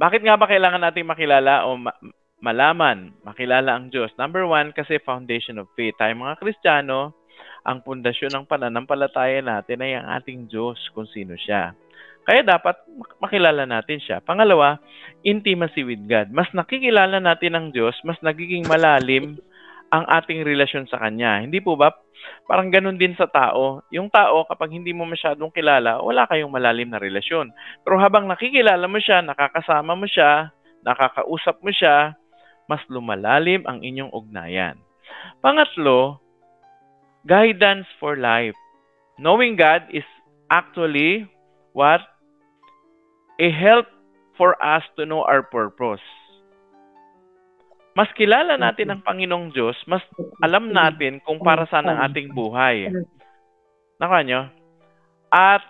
Bakit nga ba kailangan nating makilala o makilala ang Diyos? Number one, kasi foundation of faith. Tayo mga Kristiyano, ang pundasyon ng pananampalataya natin ay ang ating Diyos, kung sino siya. Kaya dapat makilala natin siya. Pangalawa, intimacy with God. Mas nakikilala natin ang Diyos, mas nagiging malalim ang ating relasyon sa Kanya. Hindi po ba? Parang ganun din sa tao. Yung tao, kapag hindi mo masyadong kilala, wala kayong malalim na relasyon. Pero habang nakikilala mo siya, nakakasama mo siya, nakakausap mo siya, mas lumalalim ang inyong ugnayan. Pangatlo, guidance for life. Knowing God is actually what? A help for us to know our purpose. Mas kilala natin ang Panginoong Diyos, mas alam natin kung para saan ang ating buhay. Nakuha nyo? At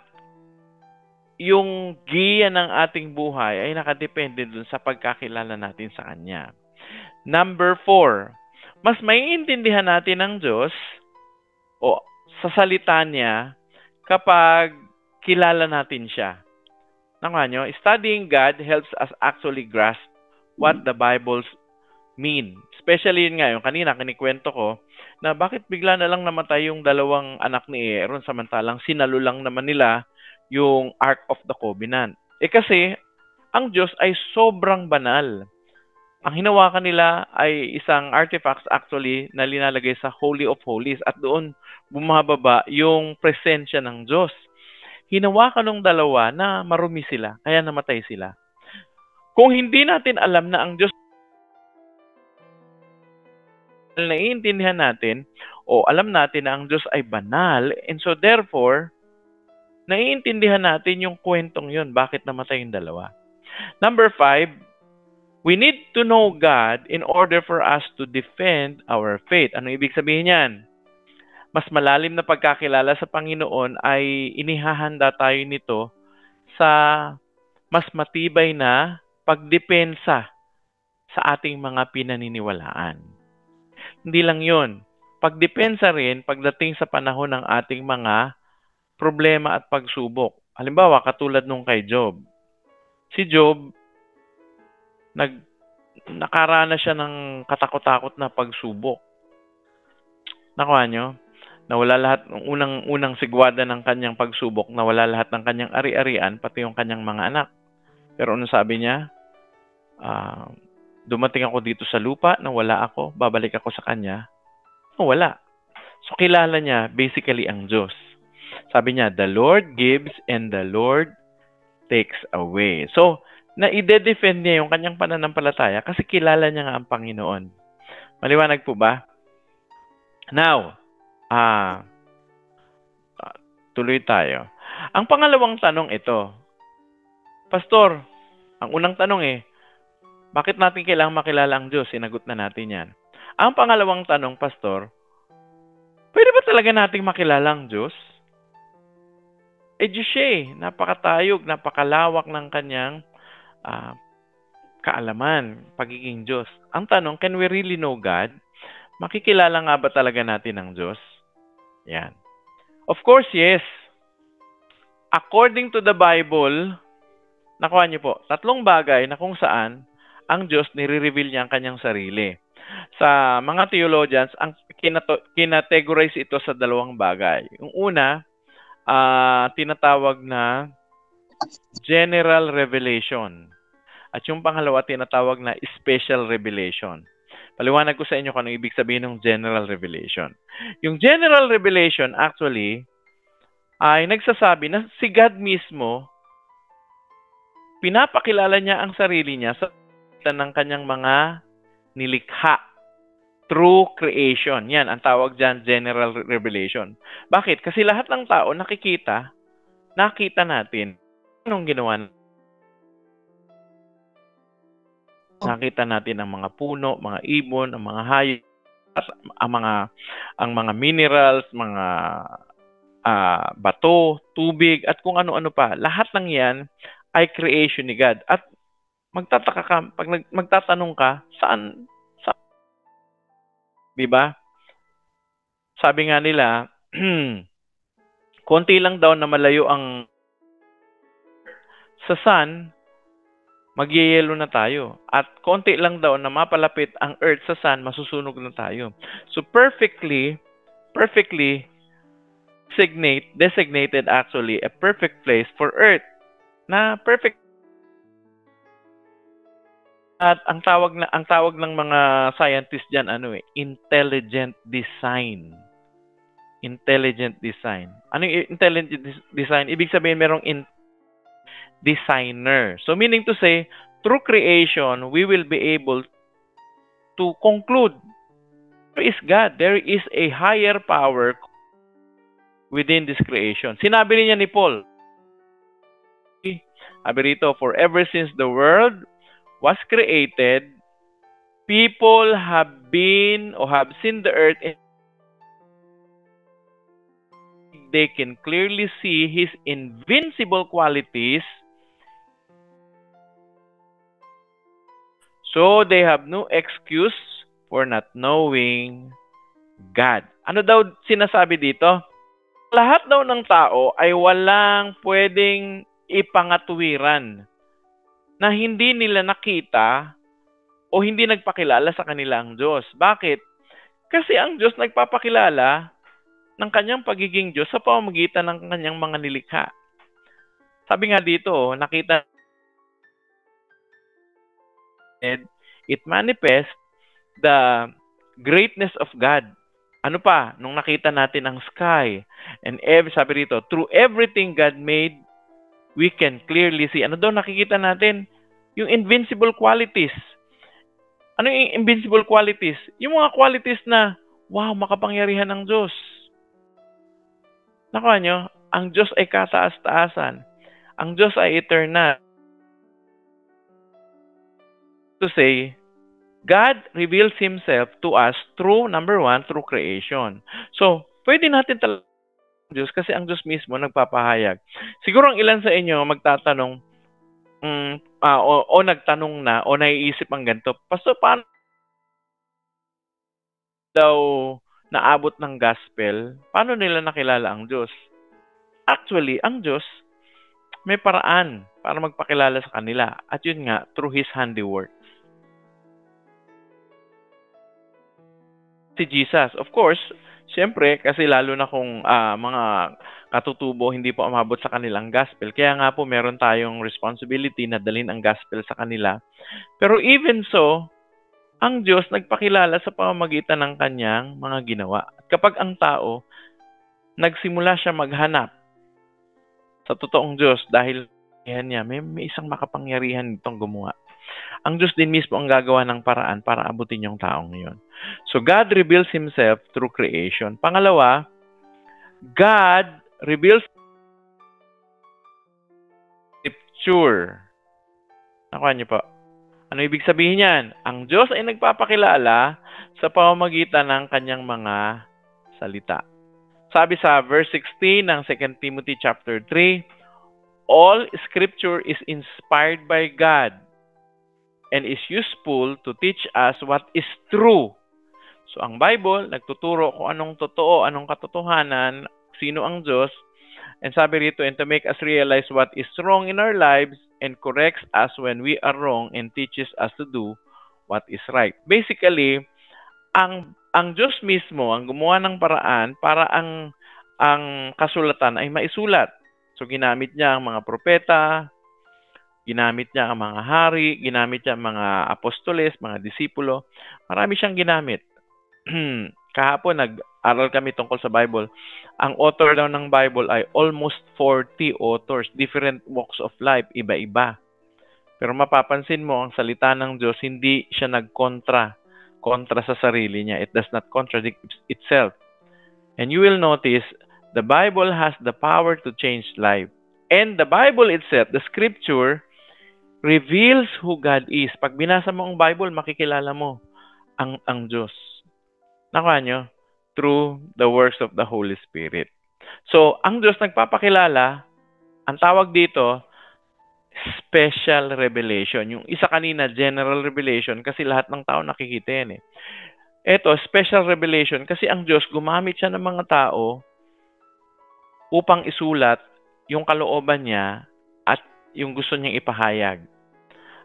yung giya ng ating buhay ay nakadepende dun sa pagkakilala natin sa Kanya. Number 4, mas maiintindihan natin ang Diyos o sa salita niya kapag kilala natin siya. Nakuha nyo? Studying God helps us actually grasp what the Bible mean. Especially yun nga, yung kanina kinikwento ko na bakit bigla na lang namatay yung dalawang anak ni Aaron samantalang sinalo lang naman nila yung Ark of the Covenant. Kasi ang Diyos ay sobrang banal. Ang hinawakan nila ay isang artifacts actually na linalagay sa Holy of Holies at doon bumababa yung presensya ng Diyos. Hinawakan ng dalawa na marumi sila, kaya namatay sila. Kung hindi natin alam na ang Diyos, naiintindihan natin o alam natin na ang Diyos ay banal, and so therefore, naiintindihan natin yung kwentong yun, bakit namatay yung dalawa. Number 5, we need to know God in order for us to defend our faith. Ano ibig sabihin yan? Mas malalim na pagkakilala sa Panginoon ay inihahanda tayo nito sa mas matibay na pagdepensa sa ating mga pinaniniwalaan. Hindi lang yun. Pagdepensa rin pagdating sa panahon ng ating mga problema at pagsubok. Halimbawa, katulad nung kay Job. Si Job, nakaranas siya ng katakot-takot na pagsubok. Nakuha nyo? Nawala lahat ng unang sigwada ng kanyang pagsubok, nawala lahat ng kanyang ari-arian, pati yung kanyang mga anak. Pero ano sabi niya? Dumating ako dito sa lupa, nawala ako, babalik ako sa Kanya. Wala. So, kilala niya basically ang Diyos. Sabi niya, the Lord gives and the Lord takes away. So, na-ide-defend niya yung kanyang pananampalataya kasi kilala niya nga ang Panginoon. Maliwanag po ba? Now, tuloy tayo. Ang pangalawang tanong ito, Pastor, ang unang tanong bakit natin kailangang makilala ang Diyos? Sinagot na natin yan. Ang pangalawang tanong, Pastor, pwede ba talaga nating makilala ang Diyos? Diyos siya napakatayog, napakalawak ng kanyang kaalaman, pagiging Diyos. Ang tanong, can we really know God? Makikilala nga ba talaga natin ang Diyos? Yan. Of course, yes. According to the Bible, nakuha niyo po, 3 bagay na kung saan ang Diyos nire-reveal niya ang kanyang sarili. Sa mga theologians, ang kinategorize ito sa 2 bagay. Yung una, tinatawag na general revelation. At yung pangalawa, tinatawag na special revelation. Paliwanag ko sa inyo kung ano ibig sabihin ng general revelation. Yung general revelation actually ay nagsasabi na si God mismo, pinapakilala niya ang sarili niya sa ng kanyang mga nilikha through creation. Yan, ang tawag dyan, general revelation. Bakit? Kasi lahat ng tao nakita natin anong ginawa. Nakita natin ang mga puno, mga ibon, ang mga hayop, ang mga minerals, mga bato, tubig, at kung ano-ano pa. Lahat ng yan ay creation ni God. At magtataka ka, pag magtatanong ka, saan? Diba? Sabi nga nila, konti lang daw na malayo ang sa sun, Magyayelo na tayo. At konti lang daw na mapalapit ang Earth sa Sun, masusunog na tayo. So perfectly designated actually a perfect place for Earth. Na perfect. At ang tawag ng mga scientists diyan intelligent design. Intelligent design. Ano yung intelligent design? Ibig sabihin merong designer. So meaning to say, through creation, we will be able to conclude there is God. There is a higher power within this creation. Sinabi niya ni Paul, sabi rito, for ever since the world was created, people have seen the earth and they can clearly see His invincible qualities. So they have no excuse for not knowing God. Ano daw sinasabi dito? Lahat daw ng tao ay walang pwedeng ipangatwiran na hindi nila nakita o hindi nagpakilala sa kanilang Diyos. Bakit? Kasi ang Diyos nagpapakilala ng kanyang pagiging Diyos sa pamamagitan ng kanyang mga nilikha. Sabi nga dito, nakita it manifests the greatness of God. Ano pa? Nung nakita natin ang sky and sabi rito, through everything God made, we can clearly see. Ano daw nakikita natin? Yung invincible qualities. Ano yung invincible qualities? Yung mga qualities na, wow, makapangyarihan ng Diyos. Nakuha nyo? Ang Diyos ay kataas-taasan. Ang Diyos ay eternal. To say, God reveals Himself to us through, number one, through creation. So, pwede natin talaga Diyos kasi ang Diyos mismo nagpapahayag. Siguro ang ilan sa inyo magtatanong o nagtanong na o naiisip ang ganito, Pastor, paano daw naabot ng gospel? Paano nila nakilala ang Diyos? Actually, ang Diyos may paraan para magpakilala sa kanila. At yun nga, through His handiwork. Si Jesus, of course, siyempre, kasi lalo na kung mga katutubo hindi po umabot sa kanilang gospel. Kaya nga po meron tayong responsibility na dalhin ang gospel sa kanila. Pero even so, ang Diyos nagpakilala sa pamamagitan ng kanyang mga ginawa. At kapag ang tao, nagsimula siya maghanap sa totoong Diyos dahil niya, may isang makapangyarihan itong gumawa. Ang Diyos din mismo ang gagawa ng paraan para abutin yung taong ngayon. So, God reveals Himself through creation. Pangalawa, God reveals Scripture. Nakuha niyo po. Ano ibig sabihin yan? Ang Diyos ay nagpapakilala sa pamamagitan ng kanyang mga salita. Sabi sa verse 16 ng 2 Timothy chapter 3, all Scripture is inspired by God and is useful to teach us what is true. So, ang Bible, nagtuturo kung anong totoo, anong katotohanan, sino ang Diyos, and sabi rito, and to make us realize what is wrong in our lives and corrects us when we are wrong and teaches us to do what is right. Basically, ang Diyos mismo, ang gumawa ng paraan para ang kasulatan ay maisulat. So, ginamit niya ang mga propeta, ginamit niya ang mga hari, ginamit niya ang mga apostoles, mga disipulo. Marami siyang ginamit. Kahapon, nag-aral kami tungkol sa Bible. Ang author daw ng Bible ay almost 40 authors, different walks of life, iba-iba. Pero mapapansin mo, ang salita ng Diyos, hindi siya kontra sa sarili niya. It does not contradict itself. And you will notice, the Bible has the power to change life. And the Bible itself, the Scripture, reveals who God is. Pag binasa mo ang Bible, makikilala mo ang Diyos. Nakuha nyo? Through the works of the Holy Spirit. So, ang Diyos nagpapakilala, ang tawag dito, special revelation. Yung isa kanina, general revelation, kasi lahat ng tao nakikita yan eh. Ito, special revelation, kasi ang Diyos gumamit siya ng mga tao upang isulat yung kalooban niya at yung gusto niyang ipahayag.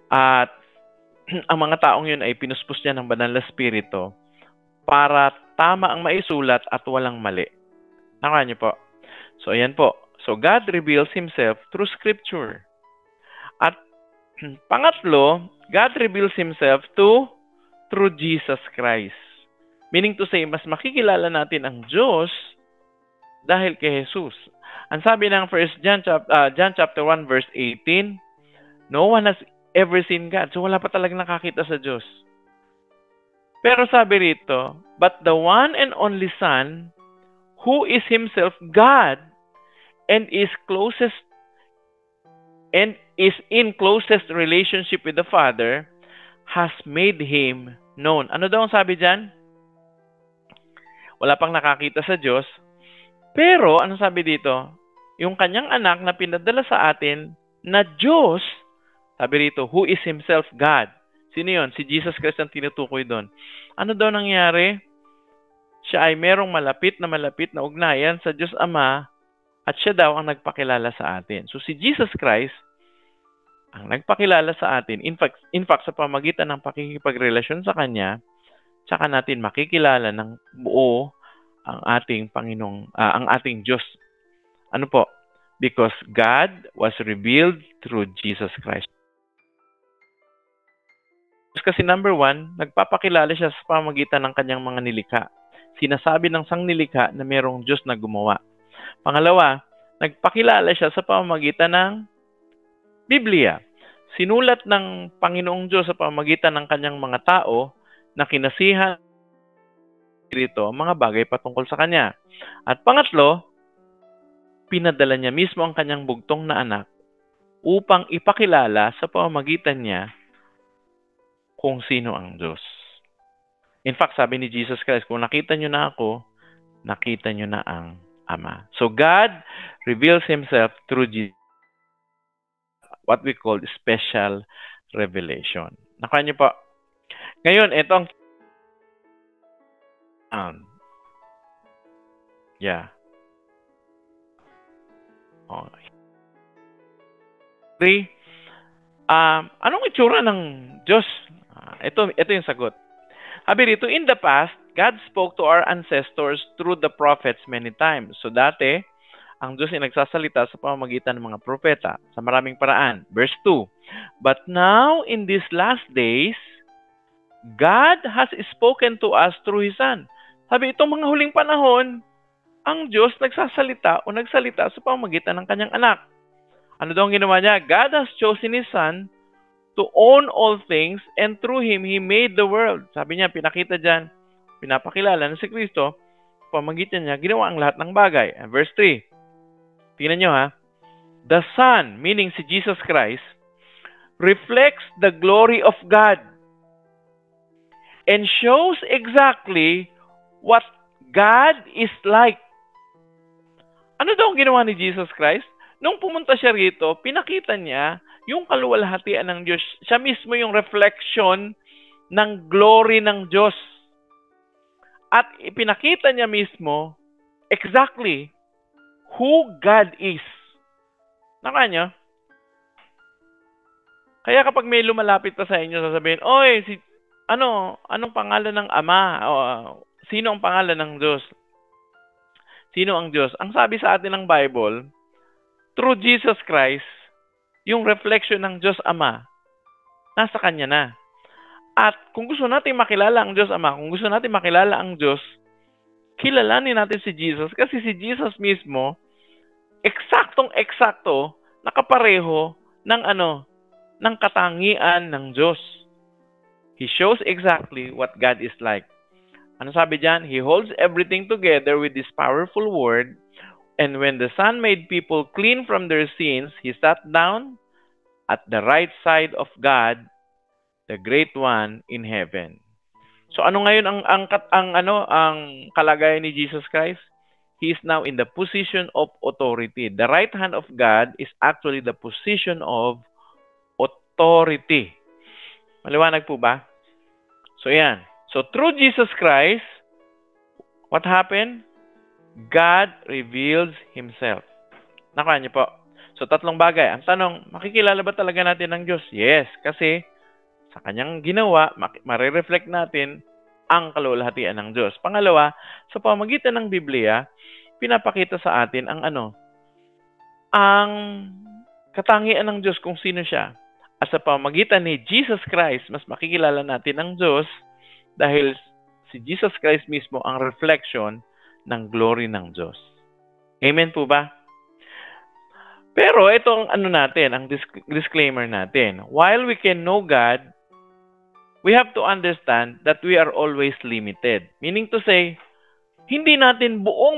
At ang mga taong yun ay pinuspos niya ng banal na spirito para tama ang maisulat at walang mali. Nakuha niyo po? So, ayan po. So, God reveals Himself through Scripture. At pangatlo, God reveals Himself through Jesus Christ. Meaning to say, mas makikilala natin ang Diyos dahil kay Jesus. Ang sabi ng 1 John chapter 1 verse 18, no one has ever seen God. So wala pa talagang nakakita sa Diyos. Pero sabi rito, but the one and only Son, who is Himself God and is in closest relationship with the Father, has made Him known. Ano daw ang sabi dyan? Wala pang nakakita sa Diyos. Pero, ano sabi dito? Yung kanyang anak na pinadala sa atin na Diyos, sabi rito, who is Himself God. Sino yun? Si Jesus Christ ang tinutukoy doon. Ano daw nangyari? Siya ay merong malapit na ugnayan sa Diyos Ama at siya daw ang nagpakilala sa atin. So si Jesus Christ ang nagpakilala sa atin. In fact sa pamagitan ng pakikipagrelasyon sa Kanya, tsaka natin makikilala ng buo ang ating Panginoong, ang ating Diyos. Ano po? Because God was revealed through Jesus Christ. Kasi number 1, nagpapakilala siya sa pamagitan ng kanyang mga nilikha. Sinasabi ng sangnilikha na mayroong Diyos na gumawa. Pangalawa, nagpakilala siya sa pamamagitan ng Biblia. Sinulat ng Panginoong Diyos sa pamamagitan ng kanyang mga tao na kinasihan dito mga bagay patungkol sa Kanya. At pangatlo, pinadala niya mismo ang kanyang bugtong na anak upang ipakilala sa pamamagitan niya kung sino ang Diyos. In fact, sabi ni Jesus Christ, kung nakita niyo na ako, nakita niyo na ang Ama. So God reveals Himself through Jesus, what we call special revelation. Nakuha niyo po. Ngayon, itong okay. Anong itsura ng Diyos? Ito yung sagot. Sabi rito, in the past, God spoke to our ancestors through the prophets many times. So dati, ang Diyos ay nagsasalita sa pamamagitan ng mga propeta sa maraming paraan. Verse 2, but now in these last days, God has spoken to us through His Son. Sabi, itong mga huling panahon, ang Diyos nagsasalita o nagsalita sa pamamagitan ng kanyang anak. Ano daw ang ginawa niya? God has chosen His Son to own all things and through Him, He made the world. Sabi niya, pinakita dyan, pinapakilala na si Kristo, pamamagitan niya, ginawa ang lahat ng bagay. And verse 3, tingnan nyo ha, the Son, meaning si Jesus Christ, reflects the glory of God and shows exactly what God is like. Ano daw ang ginawa ni Jesus Christ? Nung pumunta siya rito, pinakita niya yung kaluwalhatian ng Diyos. Siya mismo yung reflection ng glory ng Diyos. At ipinakita niya mismo exactly who God is. Naka niyo? Kaya kapag may lumalapit pa sa inyo, sasabihin, oy, anong pangalan ng Ama? Sino ang pangalan ng Diyos? Sino ang Diyos? Ang sabi sa atin ng Bible, through Jesus Christ, yung reflection ng Diyos Ama, nasa Kanya na. At kung gusto natin makilala ang Diyos Ama, kung gusto natin makilala ang Diyos, kilalanin natin si Jesus. Kasi si Jesus mismo, eksaktong-eksakto, nakapareho ng katangian ng Diyos. He shows exactly what God is like. Ano sabi diyan? He holds everything together with His powerful word, and when the Son made people clean from their sins, He sat down at the right side of God, the Great One in heaven. So ano ngayon ang kalagayan ni Jesus Christ? He is now in the position of authority. The right hand of God is actually the position of authority. Maliwanag po ba? So yan. So through Jesus Christ, what happened? God reveals Himself. Nakuha niyo po. So, tatlong bagay. Ang tanong, makikilala ba talaga natin ang Diyos? Yes, kasi sa kanyang ginawa, marireflect natin ang kaluwalhatian ng Diyos. Pangalawa, sa pamamagitan ng Biblia, pinapakita sa atin ang ang katangian ng Diyos kung sino siya. At sa pamamagitan ni Jesus Christ, mas makikilala natin ang Diyos dahil si Jesus Christ mismo ang reflection ng glory ng Diyos. Amen po ba? Pero itong natin, ang disclaimer natin. While we can know God, we have to understand that we are always limited. Meaning to say, hindi natin buo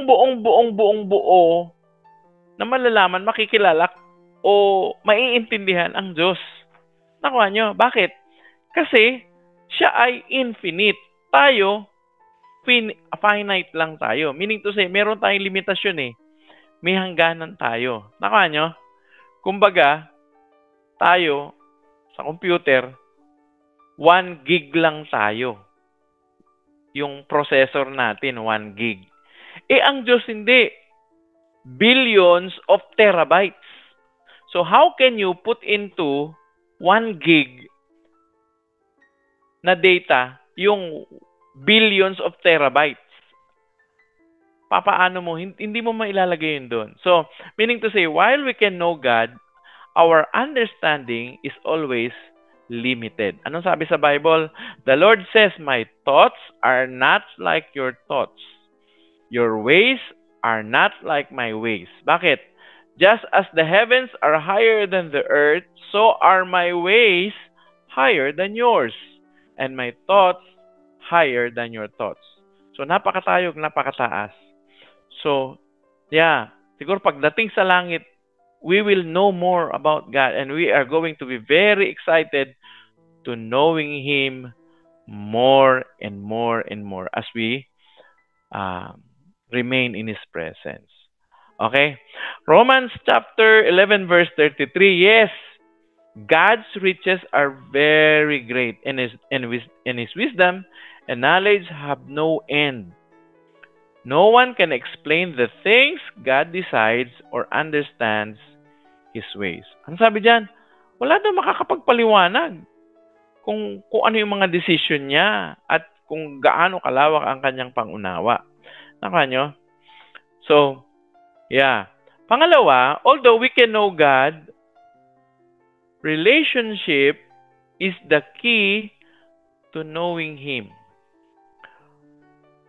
na malalaman, makikilala o maiintindihan ang Diyos. Nakuha nyo? Bakit? Kasi siya ay infinite. Tayo, finite lang tayo. Meaning to say, meron tayong limitasyon eh. May hangganan tayo. Nakuha nyo? Kumbaga, tayo, sa computer, 1 gig lang tayo. Yung processor natin, 1 gig. Ang Diyos hindi. Billions of terabytes. So, how can you put into 1 gig na data yung billions of terabytes? Papaano mo? Hindi mo mailalagay yun doon. So, meaning to say, while we can know God, our understanding is always limited. Anong sabi sa Bible? The Lord says, my thoughts are not like your thoughts. Your ways are not like my ways. Bakit? Just as the heavens are higher than the earth, so are my ways higher than yours, and my thoughts higher than your thoughts. So, napakatayog, napakataas. So, yeah, siguro pagdating sa langit, we will know more about God and we are going to be very excited to knowing Him more and more and more as we remain in His presence. Okay? Romans chapter 11 verse 33, yes, God's riches are very great and His wisdom and knowledge have no end. No one can explain the things God decides or understands His ways. Ang sabi dyan, wala daw makakapagpaliwanag kung ano yung mga decision niya at kung gaano kalawak ang kanyang pangunawa. Nakuha nyo? So, yeah. Pangalawa, although we can know God, relationship is the key to knowing Him.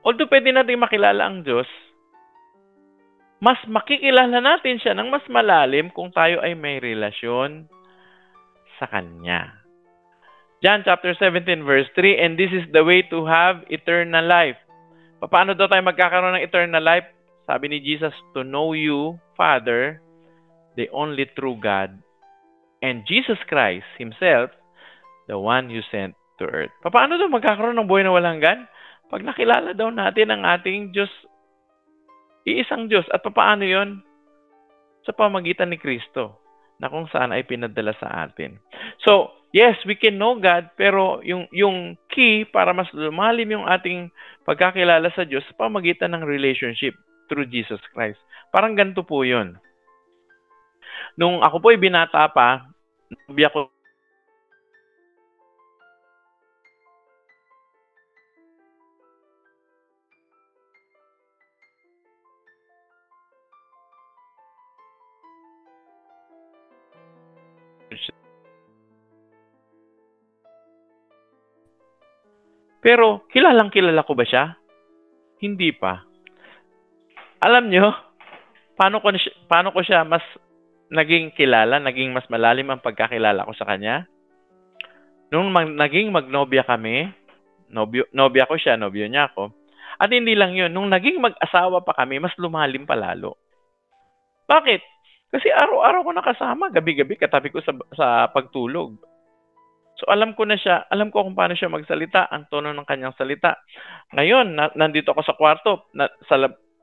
Although pwede natin makilala ang Diyos, mas makikilala natin siya ng mas malalim kung tayo ay may relasyon sa Kanya. John chapter 17 verse 3, and this is the way to have eternal life. Paano daw tayo magkakaroon ng eternal life? Sabi ni Jesus, to know you, Father, the only true God, and Jesus Christ Himself, the one you sent to earth. Paano daw magkakaroon ng buhay na walang hanggan? Pag nakilala daw natin ang ating Diyos, iisang Diyos. At paano yon? Sa pamagitan ni Kristo, na kung saan ay pinadala sa atin. So, yes, we can know God, pero yung key para mas lumalim yung ating pagkakilala sa Diyos sa pamagitan ng relationship through Jesus Christ. Parang ganito po yun. Nung ako po ay binata pa, nabiya ko pero kilala ko ba siya? Hindi pa. Alam nyo, paano ko siya mas naging kilala, naging mas malalim ang pagkakilala ko sa kanya? Nung naging magnobya kami, nobya ko siya, nobyo niya ako. At hindi lang yun, nung naging mag-asawa pa kami, mas lumalim pa lalo. Bakit? Kasi araw-araw ko nakasama, gabi-gabi katabi ko sa pagtulog. So alam ko na siya, alam ko kung paano siya magsalita, ang tono ng kanyang salita. Ngayon, nandito ako sa kwarto,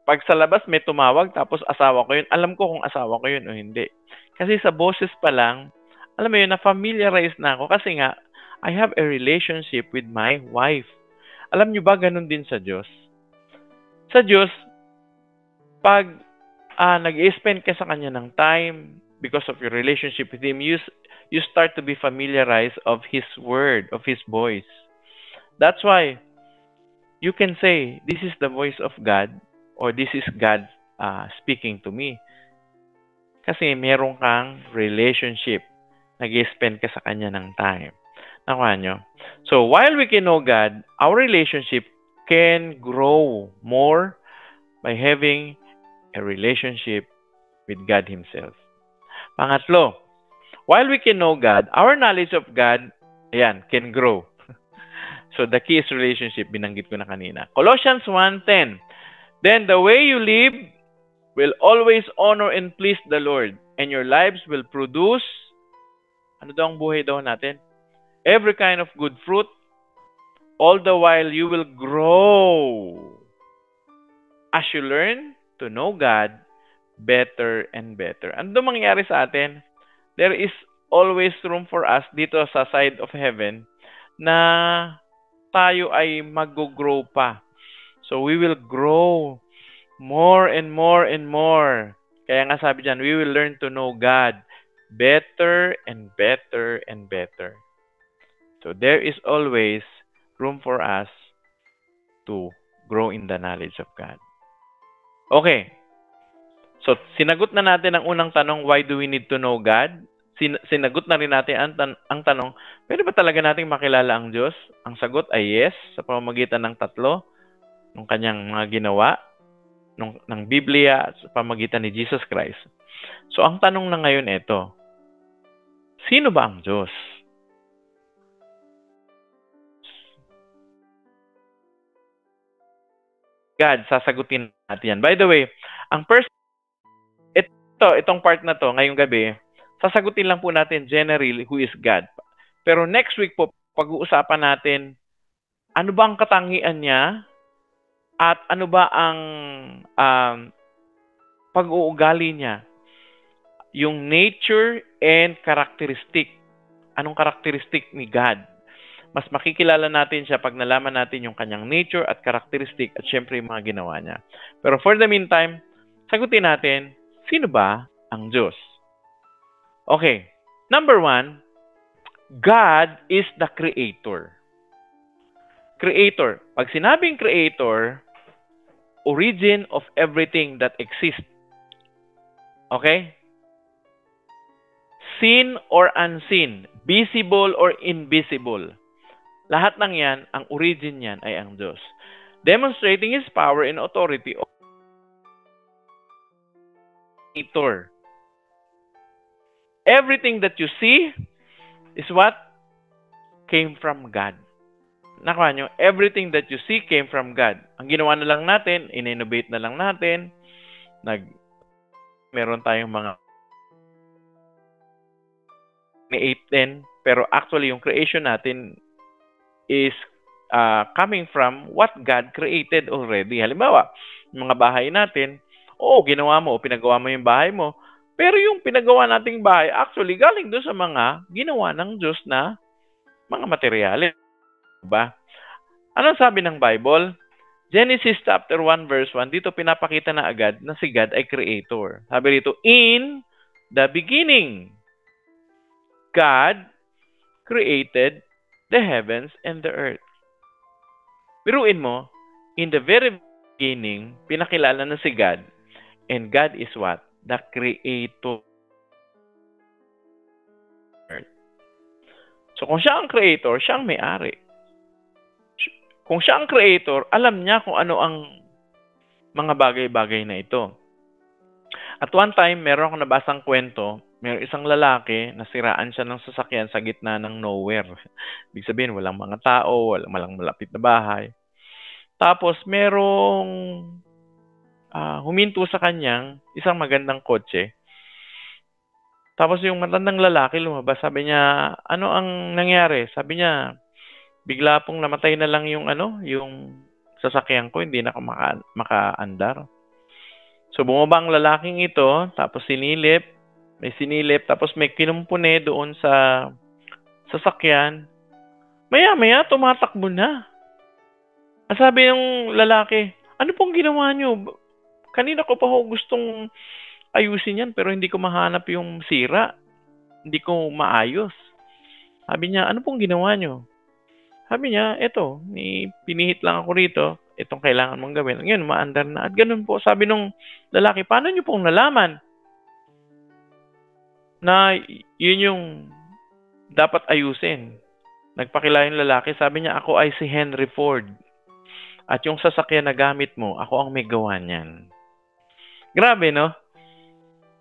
pag sa labas may tumawag, tapos asawa ko yun, alam ko kung asawa ko yun o hindi. Kasi sa boses pa lang, alam mo yun, na-familiarize na ako kasi nga, I have a relationship with my wife. Alam nyo ba, ganun din sa Diyos? Sa Diyos, pag nag-i-spend ka sa Kanya ng time, because of your relationship with Him, you start to be familiarized of His word, of His voice. That's why you can say, this is the voice of God, or this is God speaking to me. Kasi meron kang relationship. Nag-spend ka sa Kanya ng time. Nakuha nyo? So, while we can know God, our relationship can grow more by having a relationship with God Himself. Pangatlo, while we can know God, our knowledge of God, ayan, can grow. So, the key is relationship. Binanggit ko na kanina. Colossians 1:10. Then the way you live will always honor and please the Lord, and your lives will produce, ano daw ang buhay daw natin? Every kind of good fruit. All the while you will grow as you learn to know God better and better. Ano daw mangyayari sa atin? There is always room for us dito sa side of heaven na tayo ay mag-grow pa. So we will grow more and more and more. Kaya nga sabi dyan, we will learn to know God better and better and better. So there is always room for us to grow in the knowledge of God. Okay. So sinagot na natin ang unang tanong, why do we need to know God? Sinagot na rin natin ang tanong, pwede ba talaga nating makilala ang Diyos? Ang sagot ay yes, sa pamamagitan ng tatlo, ng kanyang mga ginawa, ng Biblia, sa pamamagitan ni Jesus Christ. So, ang tanong na ngayon ito, sino ba ang Diyos? God, sasagutin natin yan. By the way, itong part na to, ngayong gabi, sasagutin lang po natin generally who is God. Pero next week po, pag-uusapan natin ano ba ang katangian niya at ano ba ang pag-uugali niya. Yung nature and characteristic. Anong characteristic ni God? Mas makikilala natin siya pag nalaman natin yung kanyang nature at characteristic at syempre yung mga ginawa niya. Pero for the meantime, sagutin natin, sino ba ang Diyos? Okay. Number 1, God is the creator. Creator. Pag sinabing creator, origin of everything that exists. Okay? Seen or unseen, visible or invisible. Lahat ng yan, ang origin yan ay ang Diyos. Demonstrating His power and authority of creator. Everything that you see is what came from God. Nakuha nyo, everything that you see came from God. Ang ginawa na lang natin, in-innovate na lang natin, meron tayong mga 8-10, pero actually yung creation natin is coming from what God created already. Halimbawa, yung mga bahay natin, ginawa mo o pinagawa mo yung bahay mo, pero yung pinagawa nating bahay, actually galing doon sa mga ginawa ng Diyos na mga materyales. Diba? Anong sabi ng Bible? Genesis chapter 1 verse 1, dito pinapakita na agad na si God ay creator. Sabi dito, in the beginning, God created the heavens and the earth. Biruin mo, in the very beginning, pinakilala na si God, and God is what? The creator. So kung siya ang creator, siya ang may-ari. Kung siya ang creator, alam niya kung ano ang mga bagay-bagay na ito. At one time, meron akong nabasang kwento, may isang lalaki, nasiraan siya ng sasakyan sa gitna ng nowhere. Ibig sabihin, walang mga tao, walang malapit na bahay. Tapos, merong huminto sa kanyang isang magandang kotse. Tapos, yung matandang lalaki lumabas, sabi niya, ano ang nangyari? Sabi niya, bigla pong namatay na lang yung sasakyan ko, hindi na ako makaandar. So bumaba ang lalaking ito, tapos may sinilip, tapos may kinumpune doon sa sasakyan. Maya-maya tumatakbo na. Sabi ng lalaki, ano pong ginawa niyo? Kanina ko pa ho gustong ayusin yan pero hindi ko mahanap yung sira. Hindi ko maayos. Sabi niya, ano pong ginawa nyo? Sabi niya, eto, pinihit lang ako rito. Itong kailangan mong gawin. Ngayon, maandar na. At ganun po, sabi nung lalaki, paano nyo pong nalaman na yun yung dapat ayusin? Nagpakilala yung lalaki. Sabi niya, ako ay si Henry Ford. At yung sasakyan na gamit mo, ako ang may gawa niyan. Grabe, no?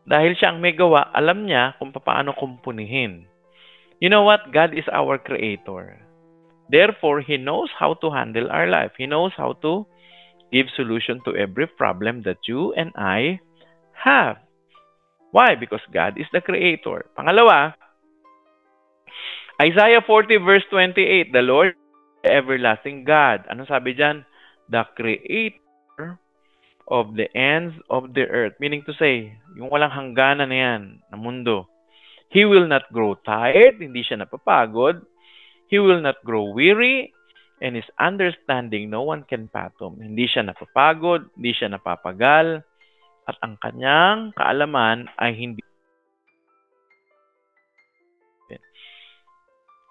Dahil siya ang may gawa, alam niya kung paano kumpunihin. You know what? God is our creator. Therefore, He knows how to handle our life. He knows how to give solution to every problem that you and I have. Why? Because God is the creator. Pangalawa, Isaiah 40 verse 28, the Lord, the everlasting God. Ano sabi dyan? The creator of the ends of the earth. Meaning to say, yung walang hangganan na yan, na mundo. He will not grow tired, hindi siya napapagod. He will not grow weary, and His understanding no one can fathom. Hindi siya napapagod, hindi siya napapagal, at ang kanyang kaalaman ay hindi.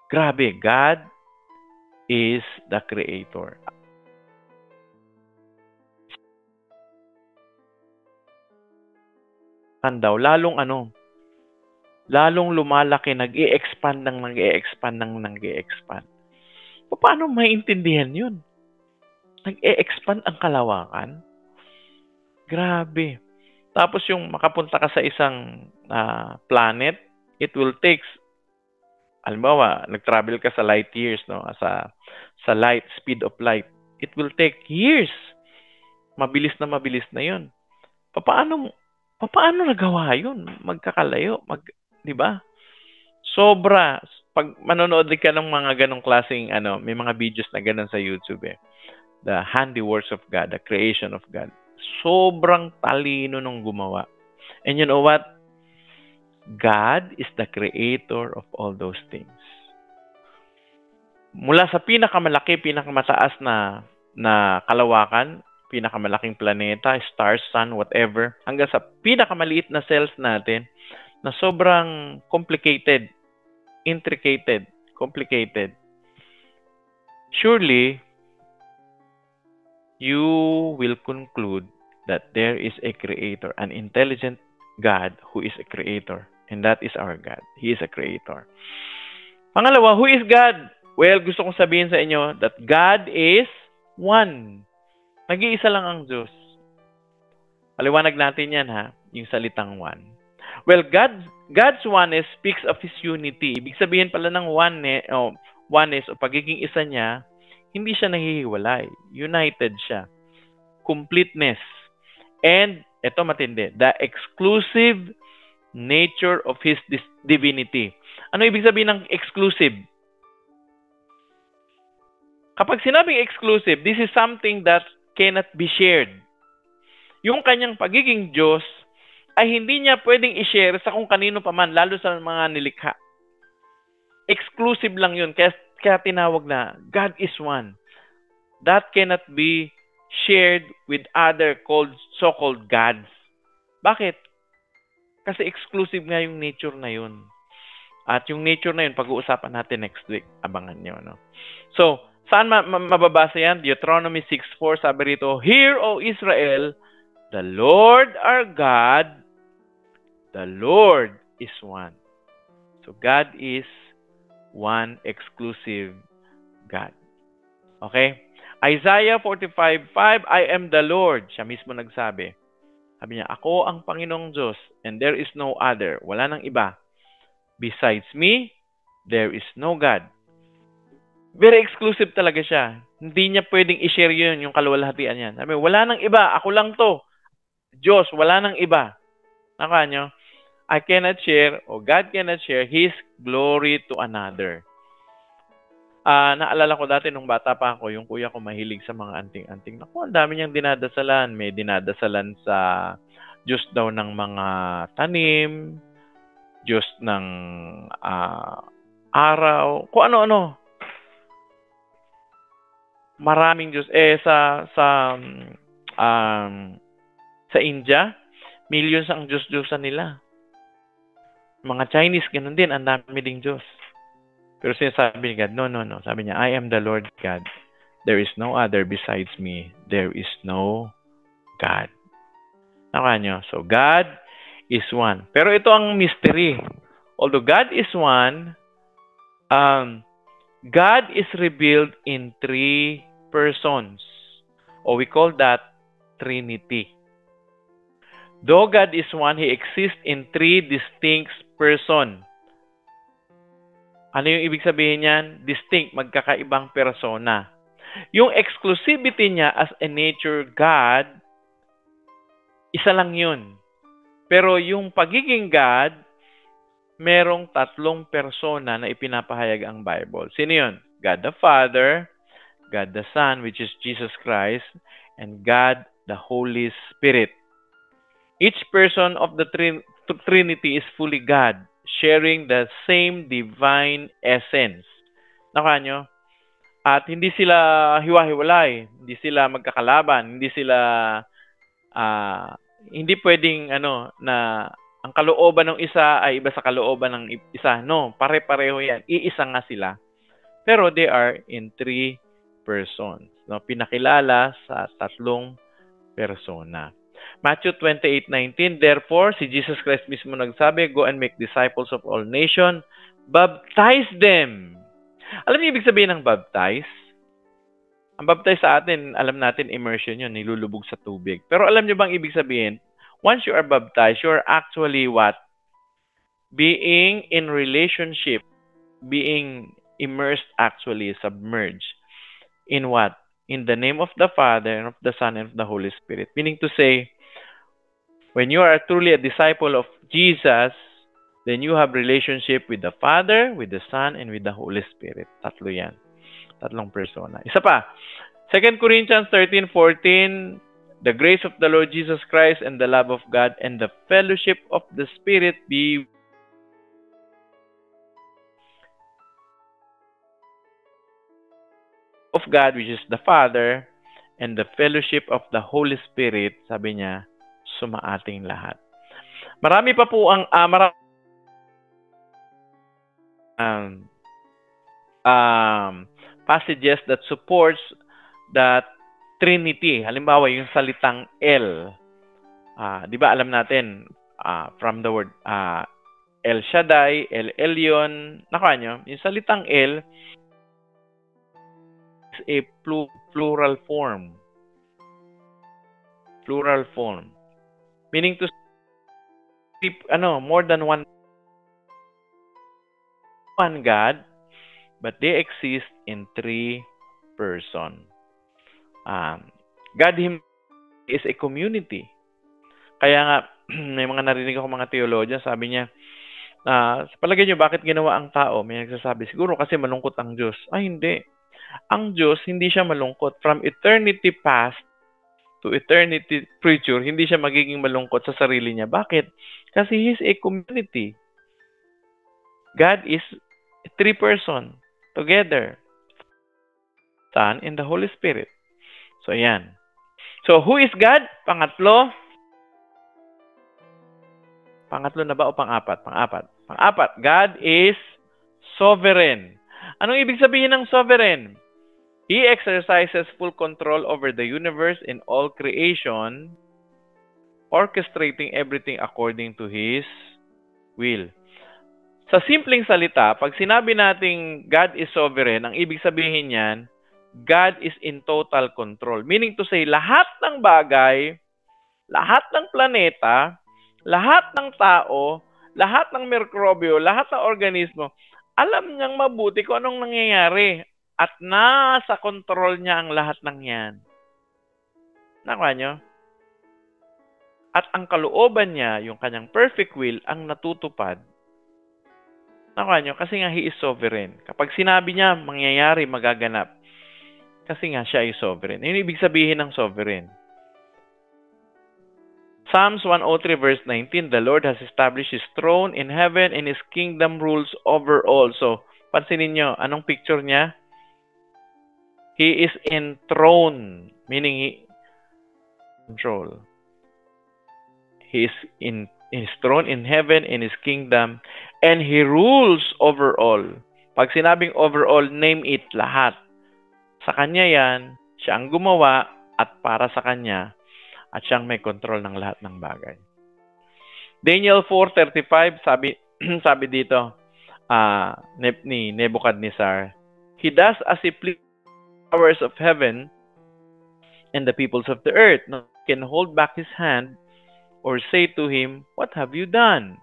Grabe, God is the creator. Daw, lalong lumalaki, nag-i-expand. Paano maiintindihan yun? Nag-i-expand ang kalawakan? Grabe. Tapos yung makapunta ka sa isang planet, it will take, halimbawa, nag-travel ka sa light years, no? Sa light, speed of light. It will take years. Mabilis na yun. Paano nagawa yun? Magkakalayo, di ba? Sobra. Pag manonood ka ng mga ganong klaseng, may mga videos na ganon sa YouTube eh. The handiworks of God, the creation of God. Sobrang talino nung gumawa. And you know what? God is the creator of all those things. Mula sa pinakamalaki, pinakamataas na kalawakan, pinakamalaking planeta, stars, sun, whatever, hanggang sa pinakamaliit na cells natin na sobrang complicated, intricated, complicated. Surely, you will conclude that there is a creator, an intelligent God who is a creator. And that is our God. He is a creator. Pangalawa, who is God? Well, gusto kong sabihin sa inyo that God is one. Nag-iisa lang ang Diyos. Paliwanag natin yan ha, yung salitang one. Well, God's oneness speaks of His unity. Ibig sabihin pala ng oneness o pagiging isa niya, hindi siya nahihiwalay. United siya. Completeness. And, ito matindi, the exclusive nature of His divinity. Ano ibig sabihin ng exclusive? Kapag sinabing exclusive, this is something that cannot be shared. Yung kanyang pagiging Diyos ay hindi niya pwedeng i-share sa kung kanino pa man, lalo sa mga nilikha. Exclusive lang yun. Kaya tinawag na God is one. That cannot be shared with other so-called gods. Bakit? Kasi exclusive nga yung nature na yun. At yung nature na yun, pag-uusapan natin next week. Abangan nyo. No? So, saan mababasa yan? Deuteronomy 6:4, sabi rito, Hear, O Israel, the Lord our God, the Lord is one. So, God is one exclusive God. Okay? Isaiah 45:5, I am the Lord. Siya mismo nagsabi. Sabi niya, ako ang Panginoong Diyos, and there is no other. Wala nang iba. Besides me, there is no God. Very exclusive talaga siya. Hindi niya pwedeng i-share yun, yung kaluwalhatian yan. Sabi, wala nang iba. Ako lang to. Diyos, wala nang iba. Naka nyo? I cannot share, or God cannot share His glory to another. Naalala ko dati nung bata pa ako, yung kuya ko mahilig sa mga anting-anting. Naku, ang dami niyang dinadasalan. May dinadasalan sa Diyos daw ng mga tanim, Diyos ng araw, kung ano-ano. Maraming Diyos. Sa India, Millions ang Diyos-Diyosan nila. Mga Chinese, ganun din, ang dami ding Diyos. Pero sinasabi ni God, no. Sabi niya, I am the Lord God. There is no other besides me. There is no God. Nakuha nyo? So, God is one. Pero ito ang mystery. Although God is one, God is revealed in 3 persons. Or we call that Trinity. Though God is one, He exists in 3 distinct persons. Ano yung ibig sabihin niyan? Distinct, magkakaibang persona. Yung exclusivity niya as a nature God, isa lang yun. Pero yung pagiging God, merong 3 persona na ipinapahayag ang Bible. Sino yun? God the Father, God the Son, which is Jesus Christ, and God the Holy Spirit. Each person of the Trinity is fully God, sharing the same divine essence. Nakuha nyo? At hindi sila hiwa-hiwalay, hindi sila magkakalaban, hindi pwedeng na ang kalooban ng isa ay iba sa kalooban ng isa. No, pare-pareho yan. Iisa nga sila. Pero they are in 3 persons. No, pinakilala sa 3 persona. Matthew 28:19, therefore, si Jesus Christ mismo nagsabi, go and make disciples of all nations, baptize them. Alam niyo ibig sabihin ng baptize? Ang baptize sa atin, alam natin, immersion yun, nilulubog sa tubig. Pero alam niyo bang ibig sabihin? Once you are baptized, you are actually what? Being in relationship, being immersed actually, submerged. In what? In the name of the Father, and of the Son, and of the Holy Spirit. Meaning to say, when you are truly a disciple of Jesus, then you have relationship with the Father, with the Son, and with the Holy Spirit. 3 yan. 3 persona. Isa pa. 2 Corinthians 13:14, the grace of the Lord Jesus Christ and the love of God and the fellowship of the Spirit be of God, which is the Father, and the fellowship of the Holy Spirit, sabi niya, sumaating lahat. Marami pa po ang passages that supports that Trinity. Halimbawa, yung salitang El. Di ba alam natin, from the word El Shaddai, El Elyon, nakuha nyo, yung salitang El is a plural form. Plural form. Meaning to speak, more than one God, but they exist in 3 persons. God Himself is a community. Kaya nga, may mga narinig ako mga theologian, sabi niya, sa palagay niyo, bakit ginawa ang tao? May nagsasabi, siguro kasi malungkot ang Diyos. Ay, hindi. Ang Diyos, hindi siya malungkot. From eternity past to eternity future, hindi siya magiging malungkot sa sarili niya. Bakit? Kasi He is a community. God is 3 persons together. Son and the Holy Spirit. So, ayan. So, who is God? Pangatlo na ba o pang-apat? Pang-apat. God is sovereign. Anong ibig sabihin ng sovereign? He exercises full control over the universe and all creation, orchestrating everything according to His will. Sa simpleng salita, pag sinabi nating God is sovereign, ang ibig sabihin niyan, God is in total control. Meaning to say, lahat ng bagay, lahat ng planeta, lahat ng tao, lahat ng mikrobyo, lahat ng organismo, alam niyang mabuti kung anong nangyayari. At nasa control niya ang lahat ng yan. Nakuha niyo? At ang kalooban niya, yung kanyang perfect will, ang natutupad. Nakuha niyo? Kasi nga He is sovereign. Kapag sinabi niya, mangyayari, magaganap. Kasi nga siya ay sovereign. Yun ibig sabihin ng sovereign. Psalms 103 verse 19, the Lord has established His throne in heaven and His kingdom rules over all. So, pansinin niyo, anong picture niya? He is enthroned, meaning He control. He is in His throne in heaven, in His kingdom, and He rules over all. Pag sinabing overall, name it, lahat. Sa Kanya yan, siya ang gumawa at para sa Kanya, at siyang may control ng lahat ng bagay. Daniel 4:35, sabi dito ni Nebuchadnezzar, He does as He pleases the powers of heaven and the peoples of the earth. No one can hold back His hand or say to Him, what have you done?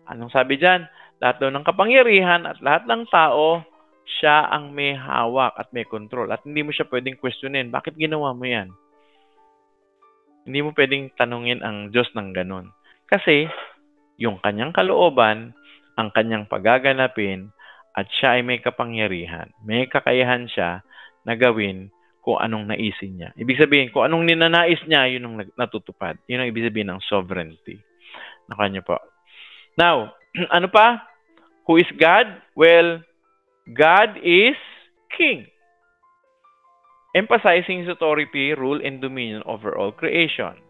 Anong sabi dyan? Lahat daw ng kapangyarihan at lahat ng tao, siya ang may hawak at may control. At hindi mo siya pwedeng questionin. Bakit ginawa mo yan? Hindi mo pwedeng tanungin ang Diyos ng ganun. Kasi, yung kanyang kalooban, ang kanyang pagaganapin, at siya ay may kapangyarihan. May kakayahan siya na gawin kung anong naisin niya. Ibig sabihin, kung anong ninanais niya, yun ang natutupad. Yun ang ibig sabihin ng sovereignty. Na kanya po. Now, ano pa? Who is God? Well, God is King, emphasizing His authority, rule, and dominion over all creation.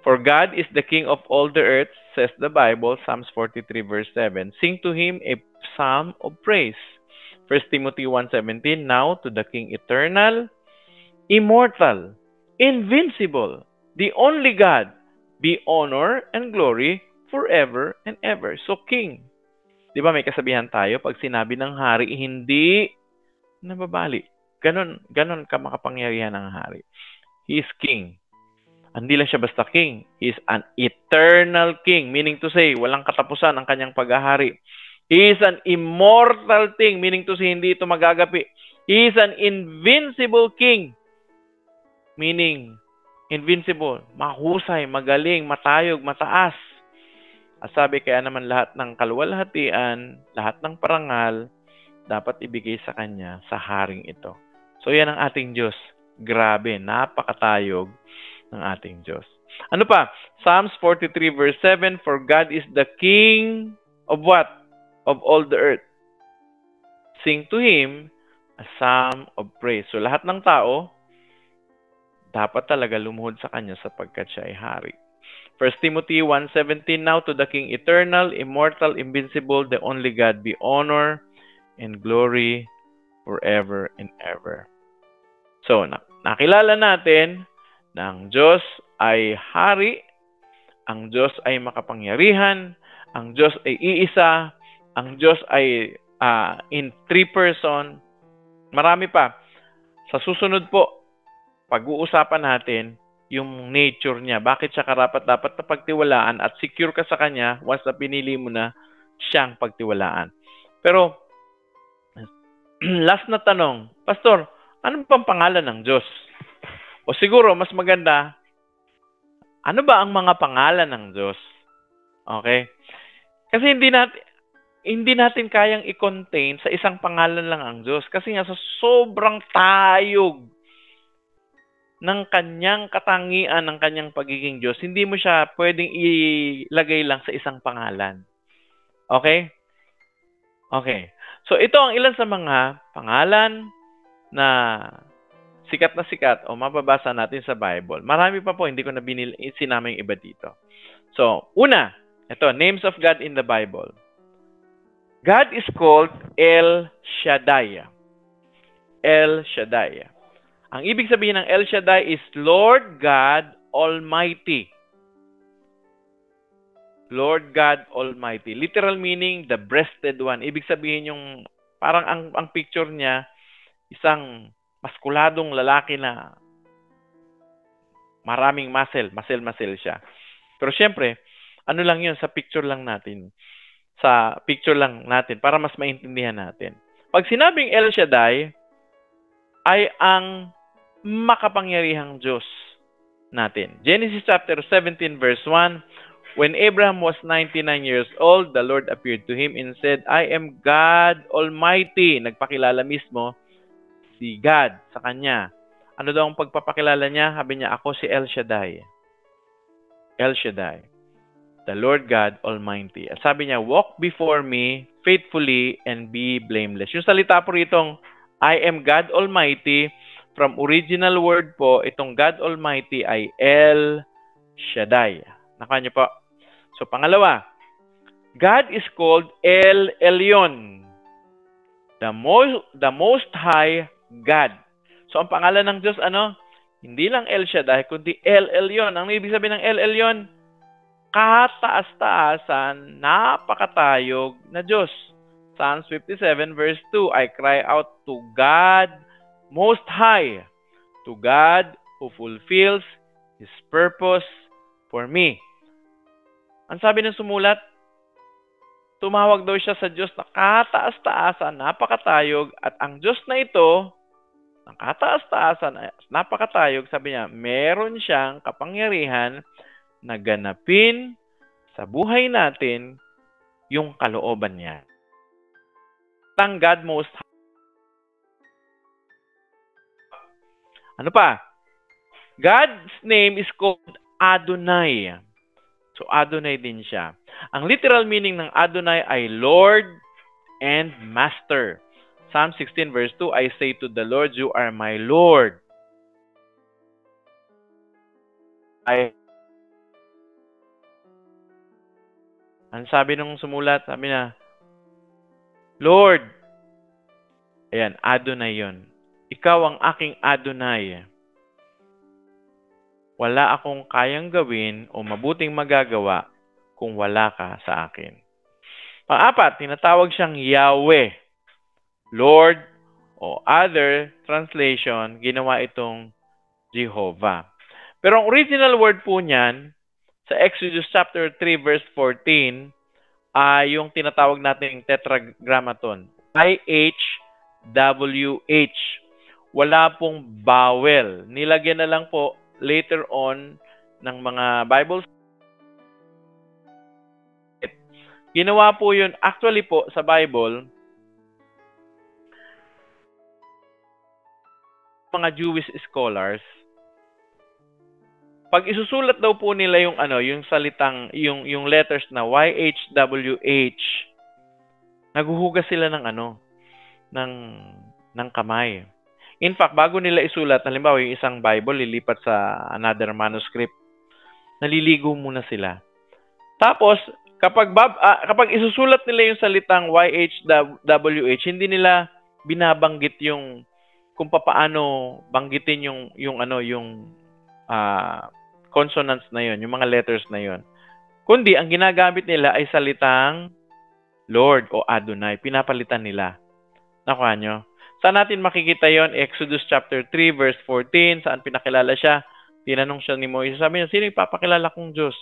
For God is the King of all the earth, says the Bible, Psalms 43 verse 7. Sing to Him a psalm of praise. 1 Timothy 1:17. Now to the King eternal, immortal, invincible, the only God, be honor and glory forever and ever. So King. Di ba may kasabihan tayo, pag sinabi ng hari, hindi nababali. Ganon ka makapangyarihan ng hari. He is King. Hindi lang siya basta King. He is an eternal King. Meaning to say, walang katapusan ang kanyang paghahari. He is an immortal King. Meaning to say, hindi ito magagapi. He is an invincible King. Meaning, invincible. Mahusay, magaling, matayog, mataas. At sabi, kaya naman lahat ng kaluwalhatian, lahat ng parangal, dapat ibigay sa Kanya sa haring ito. So yan ang ating Diyos. Grabe, napakatayog ng ating Diyos. Ano pa? Psalms 43 verse 7, For God is the King of what? Of all the earth. Sing to Him a psalm of praise. So lahat ng tao, dapat talaga lumuhod sa Kanya sapagkat siya ay hari. 1 Timothy 1:17, Now to the King eternal, immortal, invincible, the only God, be honor and glory forever and ever. So, nakilala natin na ang Diyos ay hari, ang Diyos ay makapangyarihan, ang Diyos ay iisa, ang Diyos ay in three person. Marami pa. Sa susunod po, pag-uusapan natin yung nature niya. Bakit siya karapat-dapat na pagtiwalaan at secure ka sa Kanya once na pinili mo na siyang pagtiwalaan. Pero, last na tanong, Pastor, ano bang pangalan ng Diyos? O siguro, mas maganda, ano ba ang mga pangalan ng Diyos? Okay? Kasi hindi natin kayang i-contain sa isang pangalan lang ang Diyos. Kasi nga sa sobrang tayog ng kanyang katangian, ng kanyang pagiging Diyos, hindi mo siya pwedeng ilagay lang sa isang pangalan. Okay? Okay. So, ito ang ilan sa mga pangalan na sikat o mababasa natin sa Bible. Marami pa po, hindi ko na sinama yung iba dito. So, una, ito, names of God in the Bible. God is called El Shaddai. El Shaddai. Ang ibig sabihin ng El Shaddai is Lord God Almighty. Lord God Almighty. Literal meaning, the breasted one. Ibig sabihin yung, parang ang picture niya, isang maskuladong lalaki na maraming muscle siya. Pero syempre, ano lang yun, sa picture lang natin. Para mas maintindihan natin. Pag sinabing El Shaddai, ay ang makapangyarihang Diyos natin. Genesis chapter 17 verse 1, When Abraham was 99 years old, the Lord appeared to him and said, I am God Almighty. Nagpakilala mismo si God sa kanya. Ano daw ang pagpapakilala niya? Sabi niya, ako si El Shaddai. El Shaddai. The Lord God Almighty. At sabi niya, walk before me faithfully and be blameless. Yung salita po ritong, I am God Almighty, from original word po, itong God Almighty ay El Shaddai. Nakuha niyo po. So, pangalawa, God is called El Elyon, the most high God. So, ang pangalan ng Diyos, ano? Hindi lang El Shaddai, kundi El Elyon. Ang ibig sabihin ng El Elyon, kataas-taasan, napakatayog na Diyos. Psalms 57 verse 2, I cry out to God Most High, to God who fulfills His purpose for me. Ang sabi ng sumulat, tumawag daw siya sa Diyos na kataas-taasan, napakatayog, at ang Diyos na ito, ang kataas-taasan, napakatayog, sabi niya, meron siyang kapangyarihan na ganapin sa buhay natin yung kalooban niya. Ang God Most High. Ano pa? God's name is called Adonai. So, Adonai din siya. Ang literal meaning ng Adonai ay Lord and Master. Psalm 16 verse 2, I say to the Lord, you are my Lord. Ang sabi nung sumulat, sabi na, Lord, ayan, Adonai yon. Ikaw ang aking Adonai. Wala akong kayang gawin o mabuting magagawa kung wala ka sa akin. Pang-apat, tinatawag siyang Yahweh. Lord o other translation, ginawa itong Jehovah. Pero ang original word po niyan, sa Exodus chapter 3 verse 14, ay yung tinatawag nating tetragrammaton. YHWH. Wala pong vowel. Nilagyan na lang po later on ng mga Bible. Ginawa po yun, actually po sa Bible, mga Jewish scholars, pag isusulat daw po nila yung yung salitang yung letters na YHWH, naghuhugas sila ng ng kamay. In fact, bago nila isulat, halimbawa yung isang Bible lilipat sa another manuscript, naliligo muna sila. Tapos kapag isusulat nila yung salitang YHWH, hindi nila binabanggit yung kung paano banggitin yung consonants na yon, yung mga letters na yon. Kundi ang ginagamit nila ay salitang Lord o Adonai. Pinapalitan nila. Nakuha nyo? Saan natin makikita yon? Exodus chapter 3 verse 14, saan pinakilala siya? Tinanong siya ni Moises, sabi niya, sino ipapakilala kong Diyos?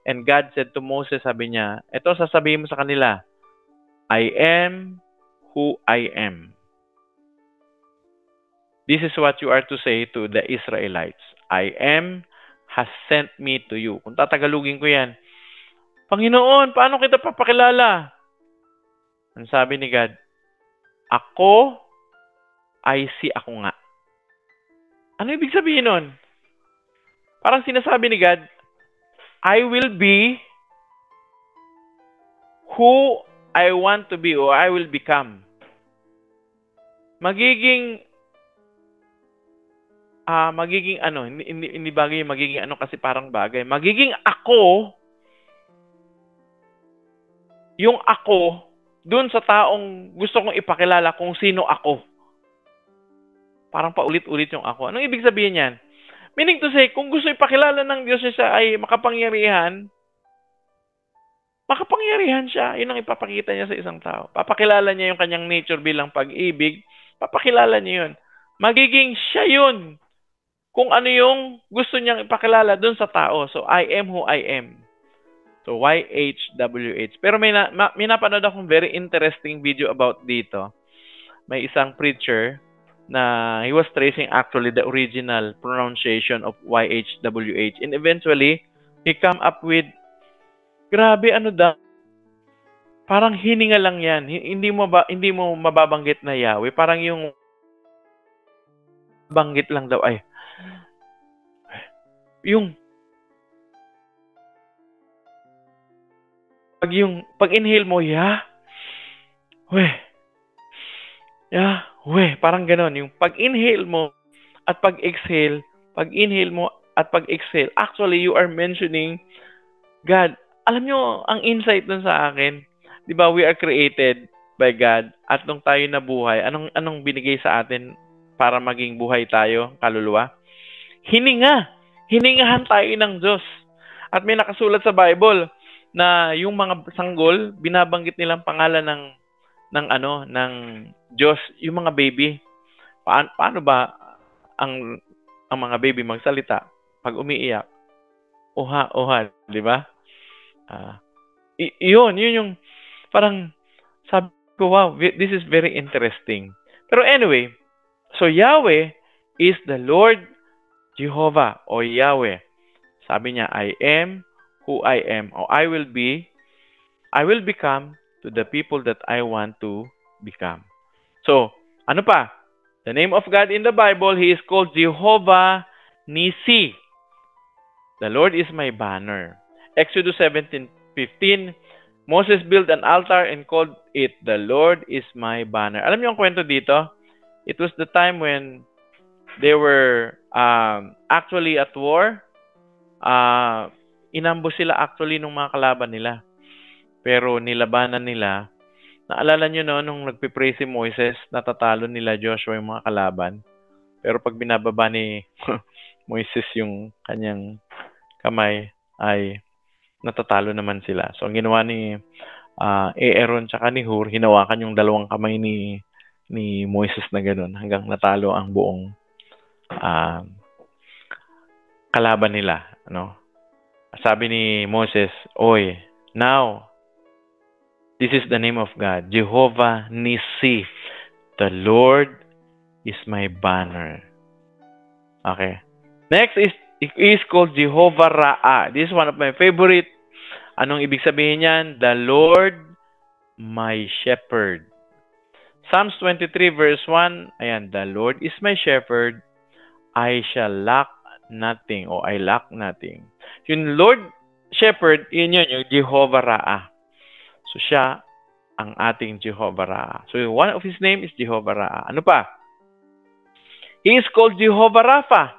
And God said to Moses, sabi niya, ito sasabihin mo sa kanila, I am who I am. This is what you are to say to the Israelites. I am has sent me to you. Kung tatagalugin ko yan, Panginoon, paano kita papakilala? Ang sabi ni God, ako ay si ako nga. Ano ibig sabihin nun? Parang sinasabi ni God, I will be who I want to be or I will become. Magiging hindi bagay magiging kasi parang bagay. Magiging ako, yung ako, dun sa taong gusto kong ipakilala kung sino ako. Parang paulit-ulit yung ako. Anong ibig sabihin yan? Meaning to say, kung gusto ipakilala ng Diyos siya ay makapangyarihan siya. Yun ang ipapakita niya sa isang tao. Papakilala niya yung kanyang nature bilang pag-ibig. Papakilala niya yun. Magiging siya yun. Kung ano yung gusto niyang ipakilala dun sa tao. So, I am who I am. So, YHWH. Pero may napanood akong very interesting video about dito. May isang preacher na he was tracing actually the original pronunciation of YHWH. And eventually, he come up with, grabe parang hininga lang yan. Hindi mo mababanggit na Yahweh. Parang yung banggit lang daw ay pag inhale mo, Yahweh, parang ganon. Yung pag inhale mo at pag exhale, pag inhale mo at pag exhale, actually you are mentioning God, alam nyo, ang insight dun sa akin, di ba, we are created by God, at nung tayo nabuhay, anong binigay sa atin para maging buhay tayo, kaluluwa? Hininga. Hiningahan tayo ng Diyos. At may nakasulat sa Bible na yung mga sanggol, binabanggit nilang pangalan ng Diyos, yung mga baby. Paano ba ang mga baby magsalita pag umiiyak? Oha, oha, di ba? Yun yung parang sabi ko, wow, this is very interesting. Pero anyway, so Yahweh is the Lord Jehovah o Yahweh. Sabi niya, I am who I am, or I will become to the people that I want to become. So, ano pa? The name of God in the Bible, He is called Jehovah Nisi. The Lord is my banner. Exodus 17:15, Moses built an altar and called it, The Lord is my banner. Alam niyo ang kwento dito? It was the time when they were actually at war. Inambush sila actually nung mga kalaban nila. Pero nilabanan nila. Naalala nyo no, nung nagpipray si Moises, natatalo nila Joshua yung mga kalaban. Pero pag binababa ni Moises yung kanyang kamay, ay natatalo naman sila. So, ang ginawa ni Aaron tsaka ni Hur, hinawakan yung dalawang kamay ni Moises na ganun hanggang natalo ang buong kalaban nila. Ano? Sabi ni Moses, Oy, now, this is the name of God, Jehovah Nisi. The Lord is my banner. Okay. Next is called Jehovah Ra'a. This is one of my favorite. Anong ibig sabihin niyan? The Lord my shepherd. Psalms 23 verse 1, ayan, the Lord is my shepherd, I shall lack nothing, o I lack nothing. Yung Lord shepherd, yun yung Jehovah Ra'a. So, siya ang ating Jehovah Ra'a. So, one of His name is Jehovah Ra'a. Ano pa? He is called Jehovah Rapha.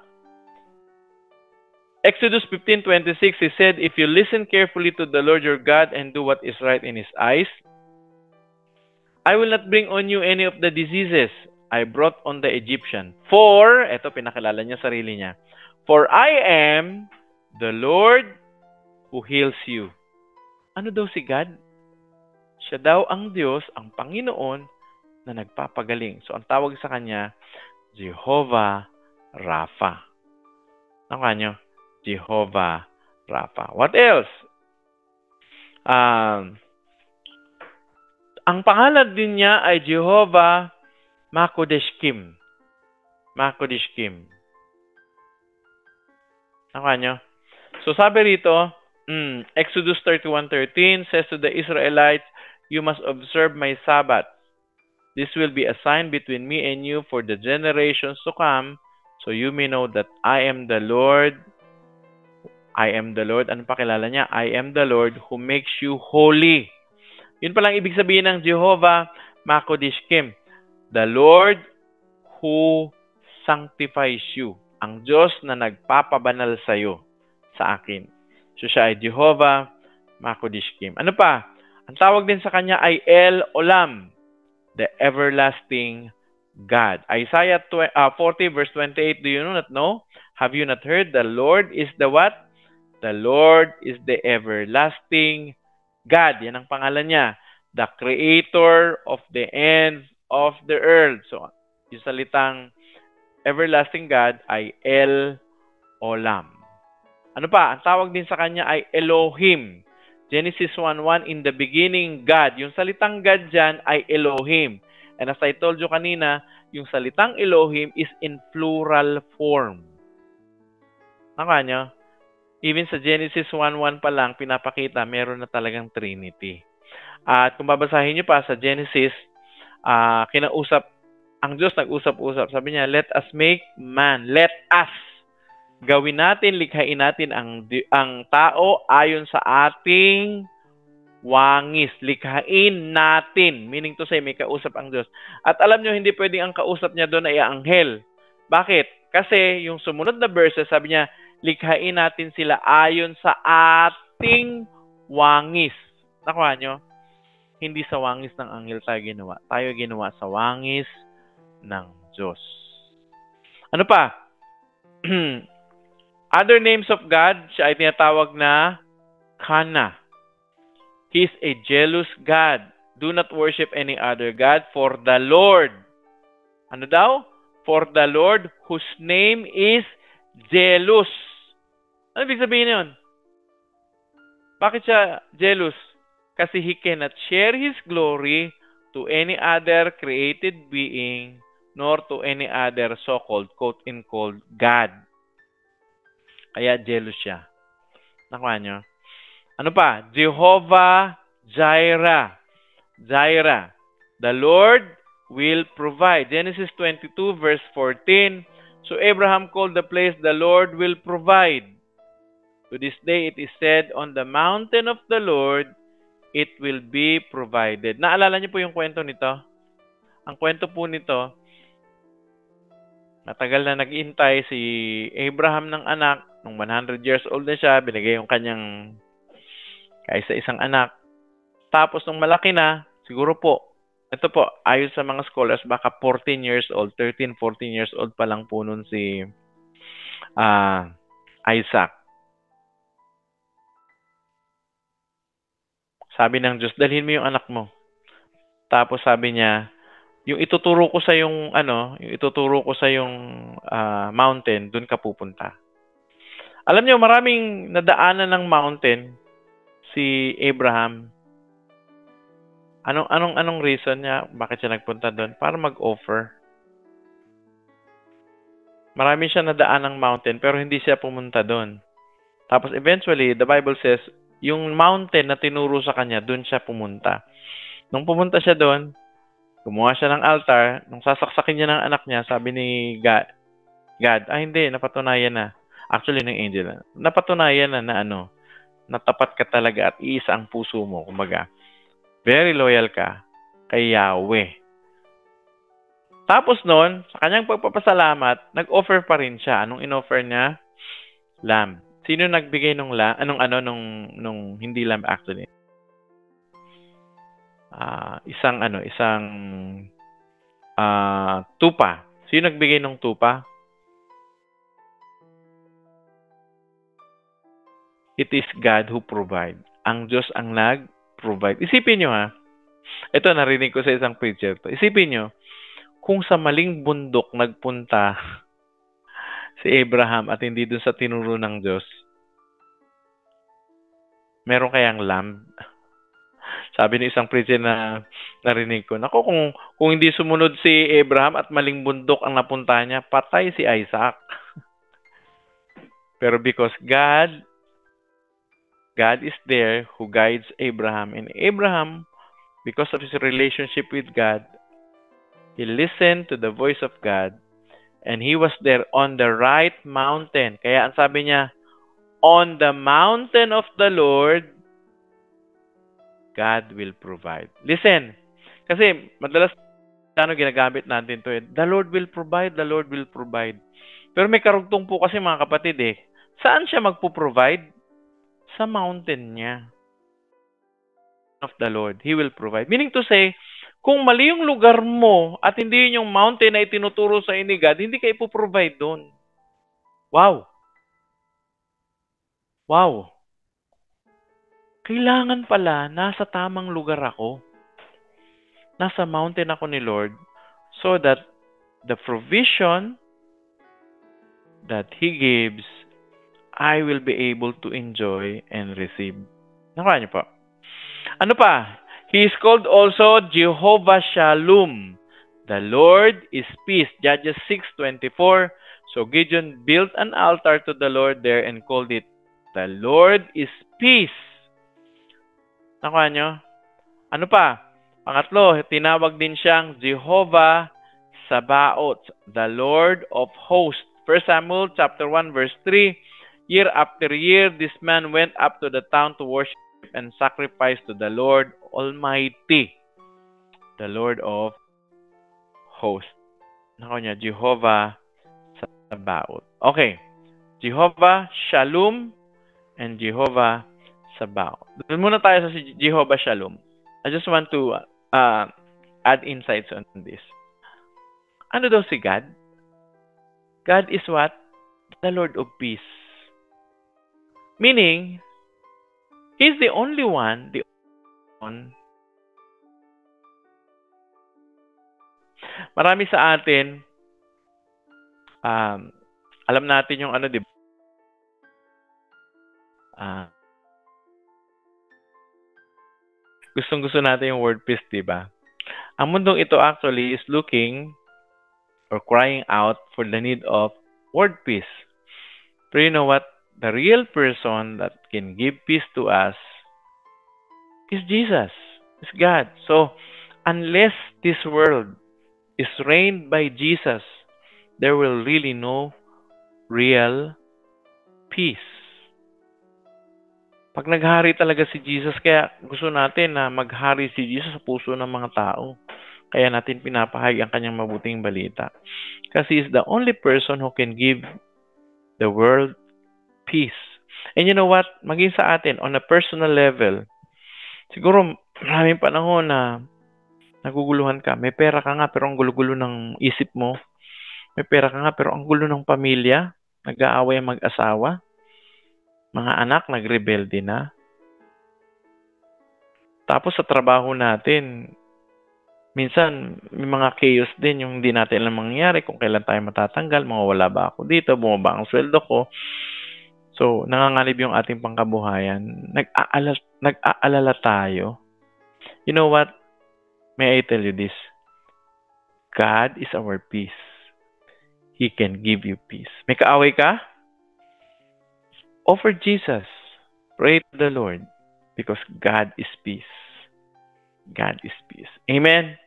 Exodus 15:26, He said, If you listen carefully to the Lord your God and do what is right in His eyes, I will not bring on you any of the diseases I brought on the Egyptian. For, eto pinakilala niya sarili niya, For I am the Lord who heals you. Ano daw si God? Siya daw ang Diyos, ang Panginoon na nagpapagaling. So, ang tawag sa Kanya, Jehovah Rapha. Ano kanyo? Jehovah Rapha. What else? Ang pangalan din niya ay Jehovah Makodeshkim. Makodeshkim. Ano kanyo? So, sabi rito, Exodus 31:13 says to the Israelites, You must observe my Sabbath. This will be a sign between me and you for the generations to come, so you may know that I am the Lord. I am the Lord. Ano pakilala niya? I am the Lord who makes you holy. Yun palang ibig sabihin ng Jehovah Makodeshkim. The Lord who sanctifies you. Ang Diyos na nagpapabanal sa iyo, sa akin. So siya ay Jehovah Makodeshkim. Ano pa? Ang tawag din sa kanya ay El Olam, the everlasting God. Isaiah 40 verse 28, do you not know? Have you not heard? The Lord is the what? The Lord is the everlasting God. Yan ang pangalan niya. The creator of the ends of the earth. So, yung salitang everlasting God ay El Olam. Ano pa? Ang tawag din sa kanya ay Elohim. Genesis 1:1, in the beginning, God. Yung salitang God dyan ay Elohim. And as I told you kanina, yung salitang Elohim is in plural form. Naka nyo? Even sa Genesis 1:1 pa lang, pinapakita, meron na talagang Trinity. At kung babasahin nyo pa sa Genesis, kinausap, ang Diyos nag-usap-usap. Sabi niya, let us make man. Let us. Gawin natin, likhain natin ang tao ayon sa ating wangis. Likhain natin. Meaning to say, may kausap ang Diyos. At alam nyo, hindi pwedeng ang kausap niya doon ay anghel. Bakit? Kasi yung sumunod na verses, sabi niya, likhain natin sila ayon sa ating wangis. Nakuha nyo? Hindi sa wangis ng anghel tayo ginawa. Tayo ginawa sa wangis ng Diyos. Ano pa? Other names of God, siya ay tinatawag na Kana. He is a jealous God. Do not worship any other God, for the Lord. Ano daw? For the Lord, whose name is jealous. Ano ibig sabihin yun? Bakit siya jealous? Kasi He cannot share His glory to any other created being, nor to any other so-called, quote-unquote, God. Kaya jealous siya. Nakuha nyo? Ano pa? Jehovah Jireh. Jireh. The Lord will provide. Genesis 22 verse 14. So Abraham called the place the Lord will provide. To this day it is said, on the mountain of the Lord it will be provided. Naalala niyo po yung kwento nito? Ang kwento po nito, matagal na nag-intay si Abraham ng anak. Nung 100 years old na siya, binigay yung kanyang kaisa-isang anak. Tapos nung malaki na, siguro po, ito po, ayon sa mga scholars, baka 14 years old, 13, 14 years old pa lang po nun si Isaac. Sabi ng Diyos, dalhin mo yung anak mo. Tapos sabi niya, yung ituturo ko sa yung mountain, dun ka pupunta. Alam niyo, maraming nadaanan ng mountain si Abraham. Anong reason niya? Bakit siya nagpunta doon? Para mag-offer. Marami siya nadaan ng mountain pero hindi siya pumunta doon. Tapos eventually, the Bible says, yung mountain na tinuro sa kanya, doon siya pumunta. Nung pumunta siya doon, gumawa siya ng altar. Nung sasaksakin niya ng anak niya, sabi ni God, hindi, napatunayan na. Actually, ng angel, napatunayan na natapat ka talaga at iisa ang puso mo. Kumbaga, very loyal ka kay Yahweh. Tapos noon, sa kanyang pagpapasalamat, nag-offer pa rin siya. Anong in-offer niya? Lamb. Sino nagbigay nung nung hindi lamb actually? Isang tupa. Sino nagbigay ng tupa? It is God who provide. Ang Diyos ang nag-provide. Isipin nyo ha. Ito, narinig ko sa isang preacher to. Isipin nyo, kung sa maling bundok nagpunta si Abraham at hindi dun sa tinuro ng Diyos, meron kayang lamb? Sabi ni isang preacher na narinig ko, nako, kung hindi sumunod si Abraham at maling bundok ang napunta niya, patay si Isaac. Pero because God is there who guides Abraham. And Abraham, because of his relationship with God, he listened to the voice of God and he was there on the right mountain. Kaya ang sabi niya, on the mountain of the Lord, God will provide. Listen, kasi madalas ginagamit natin to. The Lord will provide, the Lord will provide. Pero may karugtong po kasi mga kapatid Saan siya magpo-provide? Sa mountain niya. Of the Lord, He will provide. Meaning to say, kung mali yung lugar mo at hindi yun yung mountain na itinuturo sa ni God, hindi ka ipoprovide doon. Wow! Wow! Kailangan pala nasa tamang lugar ako. Nasa mountain ako ni Lord so that the provision that He gives, I will be able to enjoy and receive. Nakuha niyo po. Ano pa? He is called also Jehovah Shalom. The Lord is peace. Judges 6:24. So Gideon built an altar to the Lord there and called it, the Lord is peace. Nakuha niyo? Ano pa? Pangatlo, tinawag din siyang Jehovah Sabaoth, the Lord of hosts. 1 Samuel chapter 1 verse 3. Year after year, this man went up to the town to worship and sacrifice to the Lord Almighty, the Lord of hosts. Nakuha niya, Jehovah Sabaoth. Okay. Jehovah Shalom and Jehovah Sabaoth. Doon muna tayo sa si Jehovah Shalom. I just want to add insights on this. Ano daw si God? God is what? The Lord of peace. Meaning, He's the only one, marami sa atin, alam natin yung ano, di ba? Gustong-gusto natin yung word peace, di ba? Ang mundong ito actually is looking or crying out for the need of word peace. But you know what? The real person that can give peace to us is Jesus, is God. So, unless this world is reigned by Jesus, there will really no real peace. Pag naghari talaga si Jesus, kaya gusto natin na maghari si Jesus sa puso ng mga tao. Kaya natin pinapahayag ang kanyang mabuting balita. Kasi He is the only person who can give the world peace. And you know what? Maging sa atin, on a personal level, siguro maraming panahon na naguguluhan ka. May pera ka nga pero ang gulo-gulo ng isip mo. May pera ka nga pero ang gulo ng pamilya. Nag-aaway ang mag-asawa. Mga anak, nagrebelde na. Tapos sa trabaho natin, minsan may mga chaos din yung hindi natin alam mangyayari, kung kailan tayo matatanggal, mawawala ba ako dito, bumaba ang sweldo ko. So, nanganganib yung ating pangkabuhayan. Nag-aalala tayo. You know what? May I tell you this? God is our peace. He can give you peace. May kaaway ka? Offer Jesus. Pray to the Lord because God is peace. God is peace. Amen?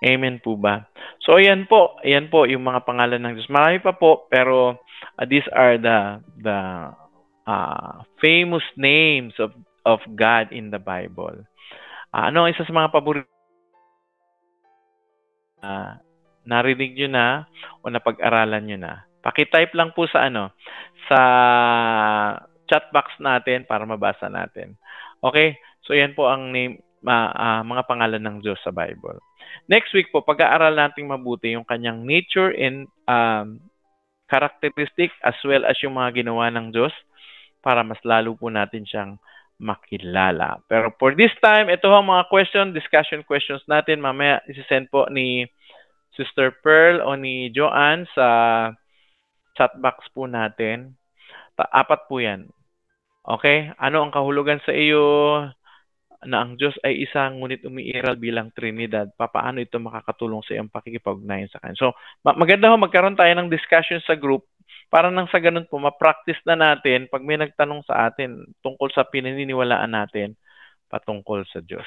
Amen po ba? So, ayan po yung mga pangalan ng Diyos. Marami pa po, pero these are the famous names of God in the Bible. Ano ang isa sa mga paborito? Narinig nyo na o napag-aralan nyo na? Paki-type lang po sa sa chat box natin para mabasa natin. Okay? So, yan po ang name, mga pangalan ng Diyos sa Bible. Next week po, pag-aaral natin mabuti yung kanyang nature and characteristic as well as yung mga ginawa ng Diyos para mas lalo po natin siyang makilala. Pero for this time, ito ang mga discussion questions natin. Mamaya isi-send po ni Sister Pearl o ni Joanne sa chat box po natin. 4 po yan. Okay? Ano ang kahulugan sa iyo na ang Diyos ay isa ngunit umiiral bilang Trinidad? Paano ito makakatulong sa iyong pakikipag-ugnayan sa Kanya? So, maganda magkaroon tayo ng discussion sa group para nang sa ganun po, ma-practice na natin pag may nagtanong sa atin tungkol sa pinaniniwalaan natin patungkol sa Diyos.